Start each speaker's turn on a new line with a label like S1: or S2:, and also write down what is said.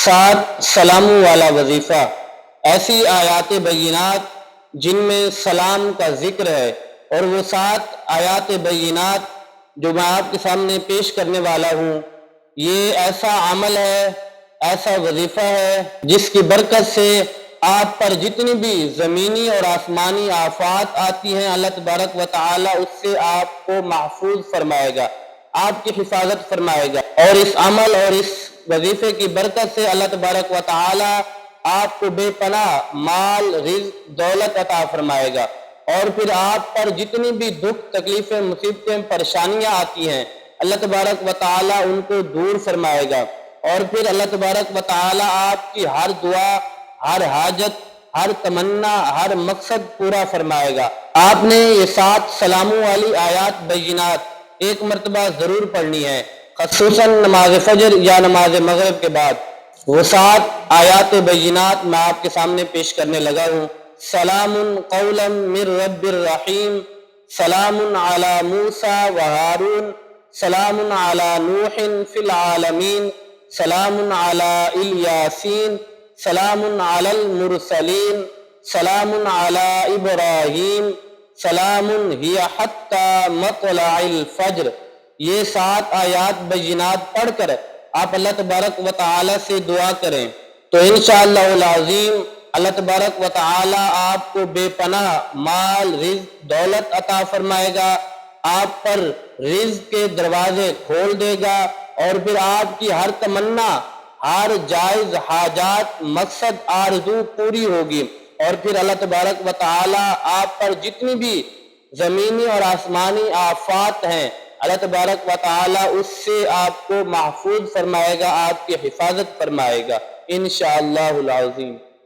S1: سات سلاموں والا وظیفہ، ایسی آیات بینات جن میں سلام کا ذکر ہے، اور وہ 7 آیات بینات جو میں آپ کے سامنے پیش کرنے والا ہوں، یہ ایسا عمل ہے، ایسا وظیفہ ہے جس کی برکت سے آپ پر جتنی بھی زمینی اور آسمانی آفات آتی ہیں اللہ تبارک و تعالی اس سے آپ کو محفوظ فرمائے گا، آپ کی حفاظت فرمائے گا۔ اور اس عمل اور اس وظیفے کی برکت سے اللہ تبارک و تعالی آپ کو بے پناہ مال، رزق، دولت عطا فرمائے گا، اور پھر آپ پر جتنی بھی دکھ، تکلیفیں، مصیبتیں، پریشانیاں آتی ہیں اللہ تبارک و تعالی ان کو دور فرمائے گا، اور پھر اللہ تبارک و تعالی آپ کی ہر دعا، ہر حاجت، ہر تمنا، ہر مقصد پورا فرمائے گا۔ آپ نے یہ 7 سلاموں والی آیات بینات ایک مرتبہ ضرور پڑھنی ہے، خصوصاً نماز فجر یا نماز مغرب کے بعد۔ وہ 7 آیات بینات میں آپ کے سامنے پیش کرنے لگا ہوں۔ سلام قولا من رب الرحیم، سلام علی موسیٰ و ہارون، سلام علی نوح فی العالمین، سلام علی الیاسین، سلام علی المرسلین، سلام علی ابراہیم، سلام ہی حتی مطلع الفجر۔ یہ 7 آیات بینات پڑھ کر آپ اللہ تبارک و تعالی سے دعا کریں تو انشاءاللہ العظیم اللہ تبارک و تعالی آپ کو بے پناہ مال، رزق، دولت عطا فرمائے گا، آپ پر رزق کے دروازے کھول دے گا، اور پھر آپ کی ہر تمنا، ہر جائز حاجات، مقصد، آرزو پوری ہوگی، اور پھر اللہ تبارک و تعالی آپ پر جتنی بھی زمینی اور آسمانی آفات ہیں اللہ تبارک و تعالی اس سے آپ کو محفوظ فرمائے گا، آپ کی حفاظت فرمائے گا انشاءاللہ العظیم۔